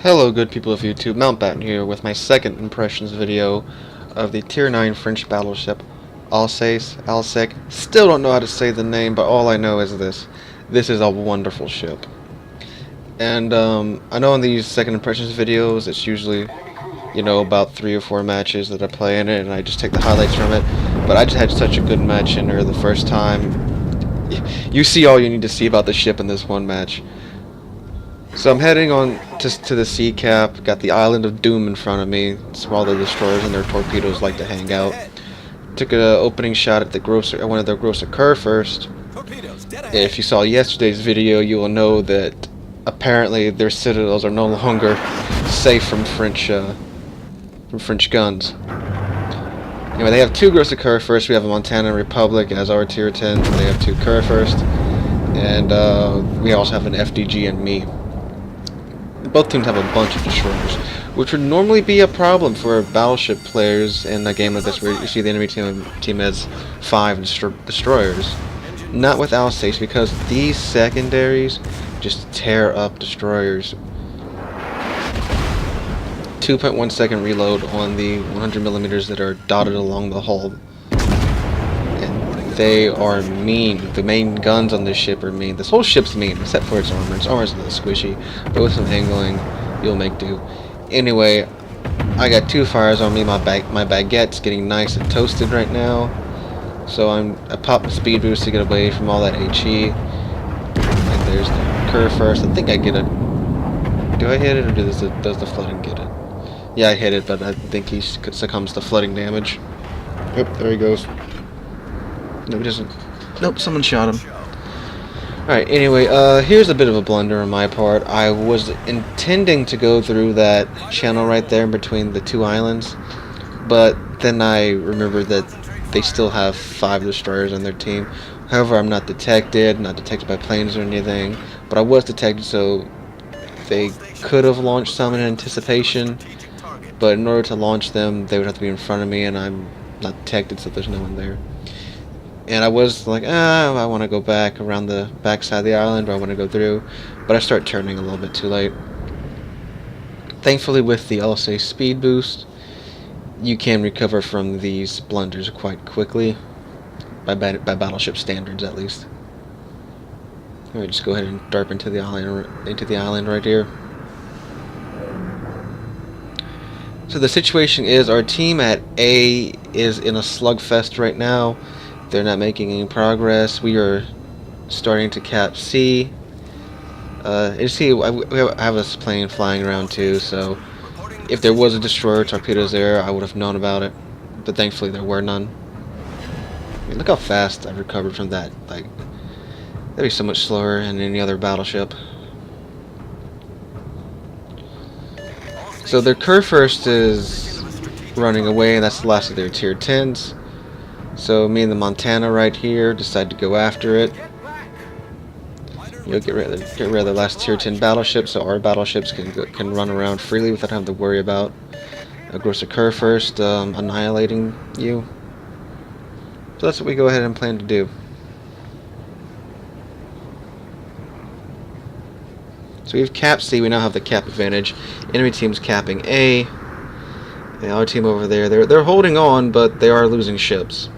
Hello good people of YouTube, Mountbatten here with my second impressions video of the Tier 9 French battleship Alsace. Still don't know how to say the name, but all I know is this. This is a wonderful ship. And I know in these second impressions videos it's usually, about 3 or 4 matches that I play in it and I just take the highlights from it. But I just had such a good match in her the first time. You see all you need to see about the ship in this one match. So I'm heading on to the sea cap. Got the Island of Doom in front of me. It's where all the destroyers and their torpedoes like to hang out. Took an opening shot at one of their grosser curve first. If you saw yesterday's video, you will know that apparently their citadels are no longer safe from French guns. Anyway, they have 2 grosser curve first. We have a Montana Republic as our tier 10. They have 2 curve first, and we also have an FDG and me. Both teams have a bunch of destroyers, which would normally be a problem for battleship players in a game like this where you see the enemy team has 5 destroyers. Not with Alsace, because these secondaries just tear up destroyers. 2.1 second reload on the 100mm that are dotted along the hull. And they are mean. The main guns on this ship are mean. This whole ship's mean, except for its armor. Its armor's a little squishy, but with some angling, you'll make do. Anyway, I got 2 fires on me. My baguette's getting nice and toasted right now. So I popped the speed boost to get away from all that HE. And there's the curve first. I think I get it. Do I hit it, or does the flooding get it? Yeah, I hit it, but I think he succumbs to flooding damage. Yep, there he goes. No, he doesn't. Nope, someone shot him. Alright, anyway, here's a bit of a blunder on my part. I was intending to go through that channel right there in between the 2 islands, but then I remembered that they still have 5 destroyers on their team. However, I'm not detected by planes or anything, but I was detected, so they could have launched some in anticipation, but in order to launch them, they would have to be in front of me, and I'm not detected, so there's no one there. And I was like, I want to go back around the back side of the island, or I want to go through, but I start turning a little bit too late. Thankfully, with the Alsace speed boost, you can recover from these blunders quite quickly, by battleship standards at least. Alright, just go ahead and darp into the island right here. So the situation is, our team at A is in a slugfest right now. They're not making any progress. We are starting to cap C. You see, I have a plane flying around too, so if there was a destroyer torpedoes there, I would have known about it. But thankfully there were none. I mean, look how fast I recovered from that. Like, that'd be so much slower than any other battleship. So their curve first is running away, and that's the last of their tier 10s. So me and the Montana right here decide to go after it. Get rid of the last tier 10 battleship, so our battleships can run around freely without having to worry about a grosser curve first annihilating you. So that's what we go ahead and plan to do. So we've capped C. We now have the cap advantage. Enemy team's capping A. The other team over there, they're holding on, but they are losing ships.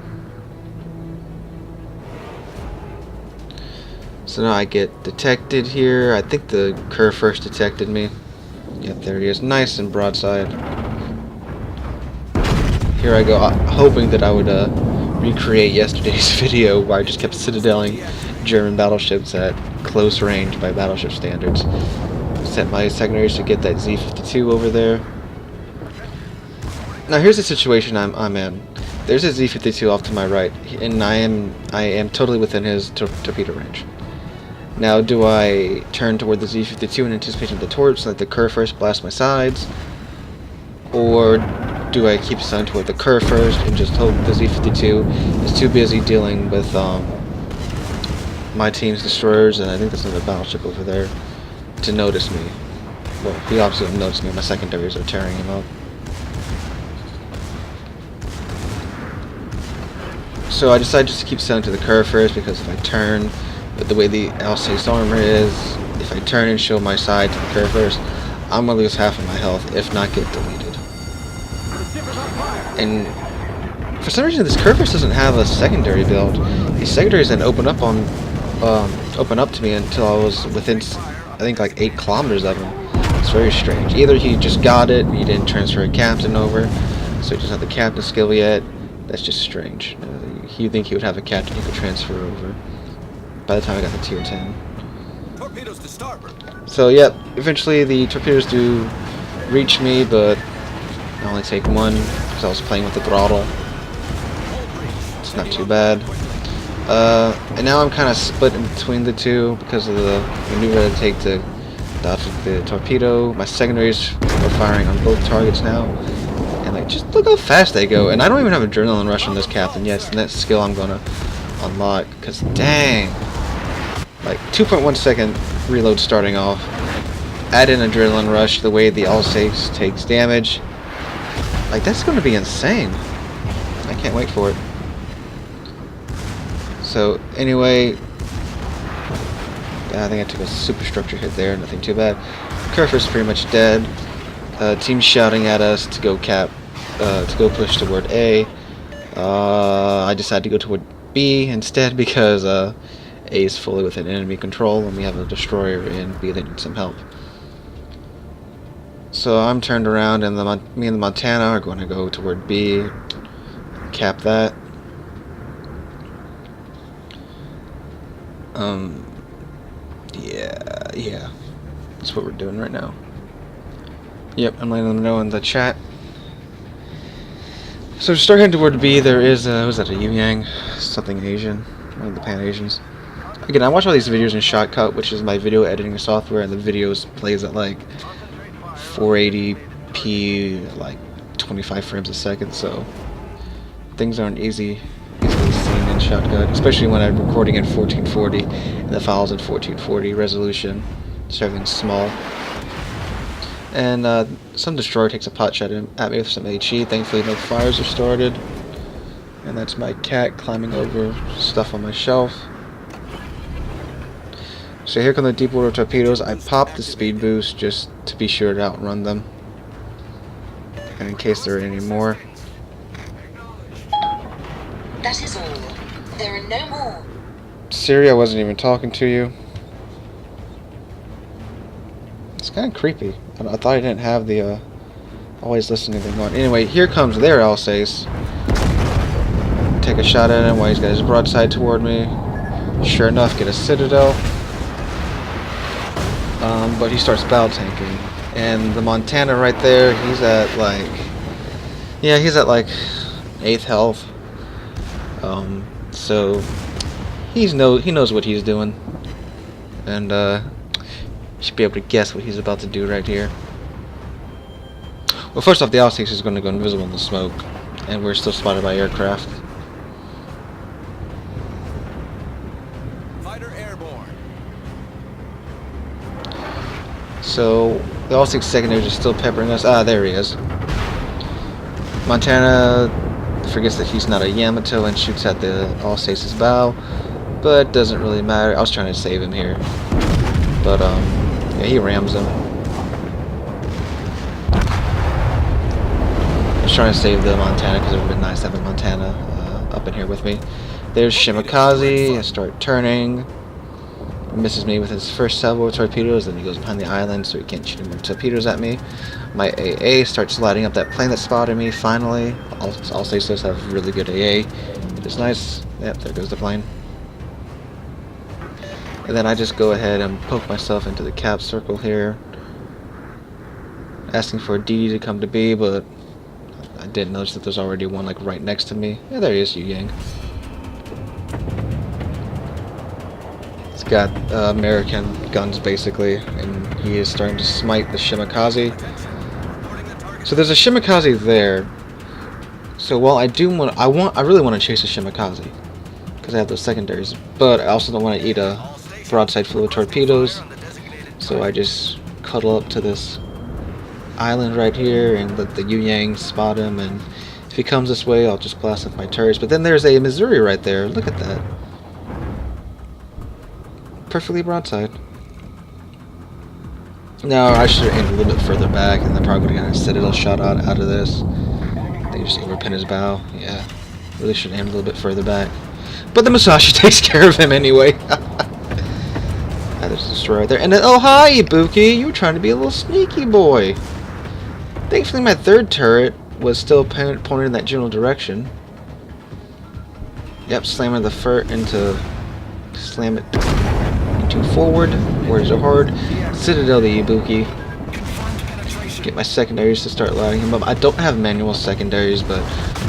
So now I get detected here. I think the curve first detected me. Yep, there he is. Nice and broadside. Here I go, hoping that I would recreate yesterday's video where I just kept citadeling German battleships at close range by battleship standards. Set my secondaries to get that Z-52 over there. Now here's the situation I'm in. There's a Z-52 off to my right, and I am totally within his torpedo range. Now, do I turn toward the Z-52 in anticipation of the torch so that the curve first blasts my sides? Or do I keep sun toward the curve first and just hope the Z-52 is too busy dealing with my team's destroyers, and I think there's another battleship over there, to notice me? Well, he obviously won't notice me. My secondaries are tearing him up. So I decided just to keep sailing to the curve first, because if I turn, with the way the Alsace armor is, if I turn and show my side to the curve first, I'm gonna lose half of my health, if not get deleted. And for some reason, this Kerberos doesn't have a secondary build. These secondaries didn't open up to me until I was within, I think, like 8 kilometers of him. It's very strange. Either he just got it, he didn't transfer a captain over, so he doesn't have the captain skill yet. That's just strange. You'd think he would have a captain he could transfer over by the time I got the tier 10. Torpedoes to starboard. So, yep, eventually the torpedoes do reach me, but I only take one because I was playing with the throttle. It's not too bad. And now I'm kind of split in between the two because of the maneuver I take to dodge the torpedo. My secondaries are firing on both targets now. And like, just look how fast they go. And I don't even have adrenaline rush on this captain yet, and that skill I'm gonna unlock. Cause dang, like 2.1 second reload starting off. Add in adrenaline rush, the way the Alsace takes damage. Like that's gonna be insane. I can't wait for it. So anyway, I think I took a superstructure hit there. Nothing too bad. Kerberos pretty much dead. Team's shouting at us to go push toward A. I decided to go toward B instead because A is fully within enemy control and we have a destroyer in B that needs some help. So I'm turned around and me and the Montana are going to go toward B, cap that. Yeah, that's what we're doing right now. Yep, I'm letting them know in the chat. So to start heading toward B, there is was that a Yu-Yang? Something Asian. One of the Pan-Asians. Again, I watch all these videos in Shotcut, which is my video editing software, and the videos plays at like 480p, like 25 frames a second, so things aren't easily seen in Shotcut, especially when I'm recording in 1440 and the file's in 1440 resolution, so everything's small. And some destroyer takes a pot shot at me with some HE. Thankfully no fires are started. And that's my cat climbing over stuff on my shelf. So here come the deep water torpedoes. I popped the speed boost just to be sure to outrun them. And in case there are any more. That is all. There are no more. Siri, I wasn't even talking to you. It's kind of creepy. I thought I didn't have the always listening thing on. Anyway, here comes their Alsace. Take a shot at him while he's got his broadside toward me. Sure enough, get a citadel. But he starts battle tanking. And the Montana right there, he's at like... Yeah, he's at like 8th health. So he knows what he's doing. And should be able to guess what he's about to do right here. Well, first off, the Alsace is going to go invisible in the smoke, and we're still spotted by aircraft. Fighter airborne. So the Alsace secondaries are still peppering us. Ah, there he is. Montana forgets that he's not a Yamato and shoots at the Alsace's bow, but it doesn't really matter. I was trying to save him here, but yeah, he rams him. I was trying to save the Montana because it would have been nice to have a Montana up in here with me. There's Shimakaze. I start turning. Misses me with his first salvo of torpedoes, then he goes behind the island so he can't shoot any more torpedoes at me. My AA starts lighting up that plane that spotted me, finally. Alsace does have really good AA. It's nice. Yep, there goes the plane. And then I just go ahead and poke myself into the cap circle here. Asking for DD to come to B, but I didn't notice that there's already one like right next to me. Yeah, there he is, Yu-Yang. He's got American guns basically, and he is starting to smite the Shimakaze. So there's a Shimakaze there. So while I really want to chase a Shimakaze because I have those secondaries, but I also don't want to eat a broadside full of torpedoes. So I just cuddle up to this island right here and let the Yu-Yang spot him, and if he comes this way I'll just blast off my turrets. But then there's a Missouri right there. Look at that. Perfectly broadside. No, I should have aimed a little bit further back, and then probably would have got a citadel shot out of this. They just overpin his bow. Yeah, really should have aimed a little bit further back. But the Musashi takes care of him anyway. There's a destroyer right there. And then, oh hi, Ibuki! You were trying to be a little sneaky boy. Thankfully, my third turret was still pointed in that general direction. Yep, slamming the furt into... Slam it into forward. Words are hard. Citadel the Ibuki. Get my secondaries to start lighting him up. I don't have manual secondaries, but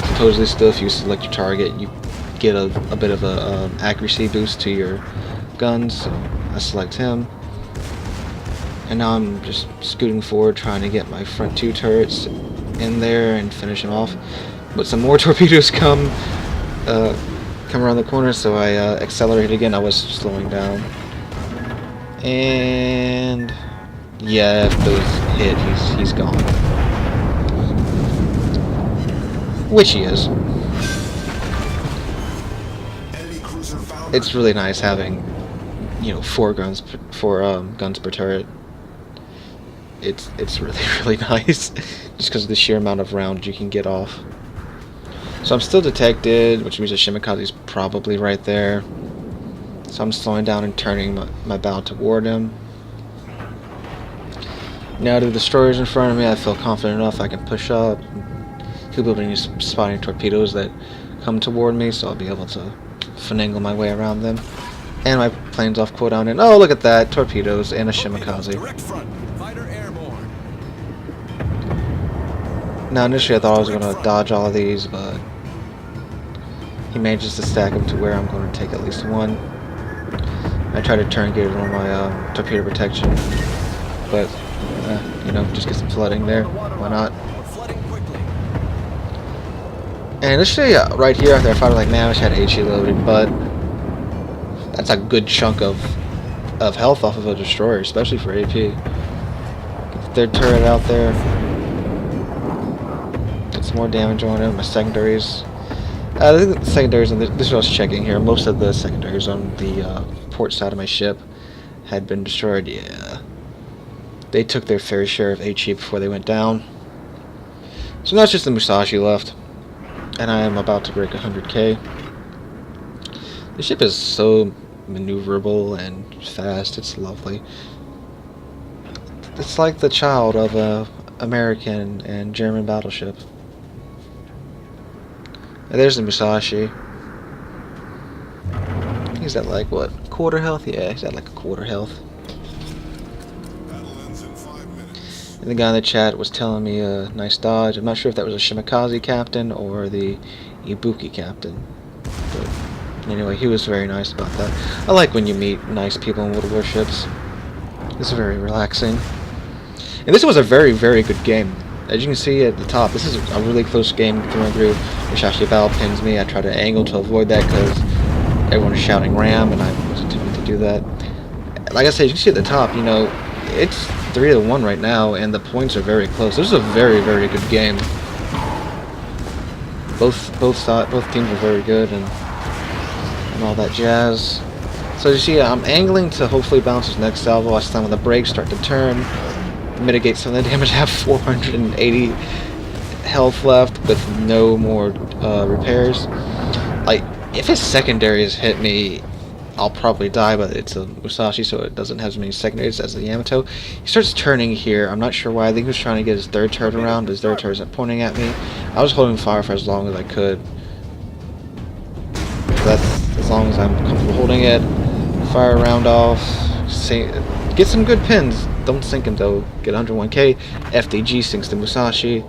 supposedly still if you select your target, you get a bit of a accuracy boost to your guns. So I select him. And now I'm just scooting forward, trying to get my front two turrets in there and finish them off. But some more torpedoes come around the corner, so I accelerate again. I was slowing down. And yeah, if those hit, he's gone. Which he is. It's really nice having, you know, four guns per turret. It's really nice, just because of the sheer amount of rounds you can get off. So I'm still detected, which means the Shimikaze's probably right there. So I'm slowing down and turning my bow toward him. Now the destroyer's in front of me, I feel confident enough I can push up. He'll be able to use spotting torpedoes that come toward me, so I'll be able to finagle my way around them. And my plane's off cooldown, and oh, look at that, torpedoes and a Shimikaze. Direct front. Fighter airborne. Now initially I thought I was going to dodge all of these, but he manages to stack them to where I'm going to take at least one. I try to turn gauge on my torpedo protection, but you know, just get some flooding there. Why not? Flooding quickly. And initially right here after I fired like man, I wish I had HE loaded, but that's a good chunk of health off of a destroyer, especially for AP. Get the third turret out there. Get some more damage on him. My secondaries. I think the secondaries, and this is what I was checking here, most of the secondaries on the port side of my ship had been destroyed. Yeah. They took their fair share of HE before they went down. So now it's just the Musashi left. And I am about to break 100k. The ship is so maneuverable and fast, it's lovely. It's like the child of a American and German battleship. And there's the Musashi. He's at like, what, quarter health? Yeah, he's at like a quarter health. And the guy in the chat was telling me a nice dodge. I'm not sure if that was a Shimikaze captain or the Ibuki captain. But anyway, he was very nice about that. I like when you meet nice people in World Warships. It's very relaxing. And this was a very, very good game. As you can see at the top, this is a really close game through and through. Musashi Battle pins me. I try to angle to avoid that because everyone is shouting ram, and I was attempting to do that. Like I said, you can see at the top, you know, it's 3-1 right now, and the points are very close. This is a very, very good game. Both teams are very good, and all that jazz. So you see, I'm angling to hopefully bounce his next salvo. I slam on the brakes, start to turn, mitigate some of the damage. I have 480 health left with no more repairs. Like, if his secondaries hit me, I'll probably die, but it's a Musashi, so it doesn't have as many secondaries as the Yamato. He starts turning here. I'm not sure why. I think he was trying to get his third turret around, but his third turret isn't pointing at me. I was holding fire for as long as I could. So that's as long as I'm comfortable holding it. Fire a round off. Get some good pins. Don't sink him though. Get 101k. FDG sinks the Musashi.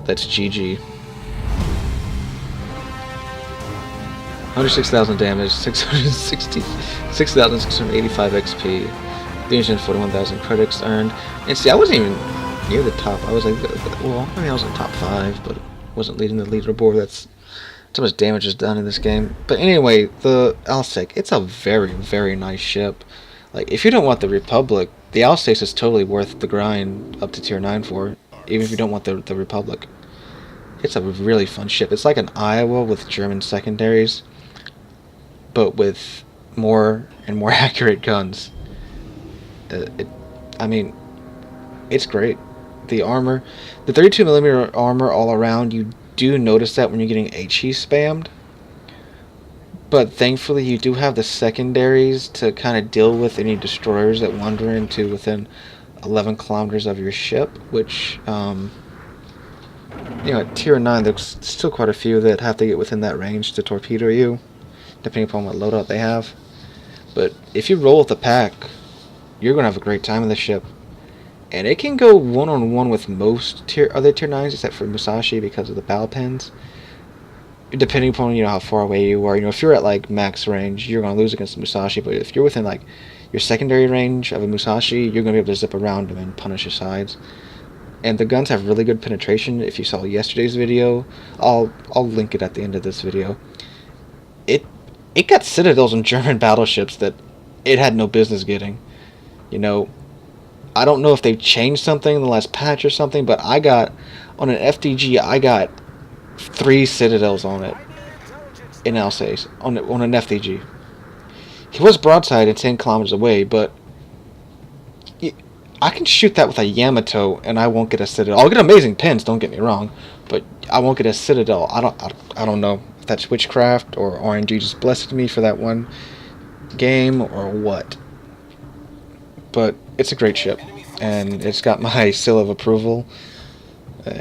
That's GG. 106,000 damage, 6,685 XP, 341,000 credits earned. And see, I wasn't even near the top. I was like, well, I mean, I was in the top 5, but wasn't leading the leaderboard. That's how much damage is done in this game. But anyway, the Alsace, it's a very, very nice ship. Like, if you don't want the Republic, the Alsace is totally worth the grind up to tier 9 for, even if you don't want the Republic. It's a really fun ship. It's like an Iowa with German secondaries, but with more and more accurate guns. I mean, it's great. The armor, the 32mm armor all around, you do notice that when you're getting HE spammed. But thankfully, you do have the secondaries to kind of deal with any destroyers that wander into within 11 kilometers of your ship, which, at tier 9, there's still quite a few that have to get within that range to torpedo you, depending upon what loadout they have. But if you roll with the pack, you're going to have a great time in the ship. And it can go one-on-one with most other tier 9s, except for Musashi because of the battle pens. Depending upon how far away you are. If you're at like max range, you're going to lose against Musashi. But if you're within like your secondary range of a Musashi, you're going to be able to zip around them and punish his sides. And the guns have really good penetration. If you saw yesterday's video, I'll link it at the end of this video. It got citadels on German battleships that it had no business getting. I don't know if they've changed something in the last patch or something, but on an FDG, I got 3 citadels on it in Alsace on an FDG. He was broadside and 10 kilometers away, but I can shoot that with a Yamato and I won't get a citadel. I'll get amazing pins, don't get me wrong, but I won't get a citadel. I don't know if that's witchcraft or RNG just blessed me for that one game or what. But it's a great ship, and it's got my seal of approval.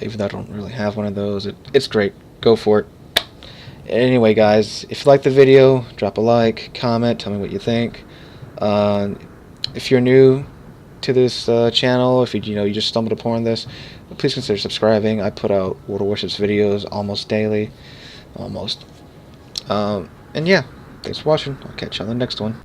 Even though I don't really have one of those, it's great. Go for it. Anyway, guys, if you like the video, drop a like, comment, tell me what you think. If you're new to this channel, if you just stumbled upon this, please consider subscribing. I put out World of Warships videos almost daily, and yeah, thanks for watching. I'll catch you on the next one.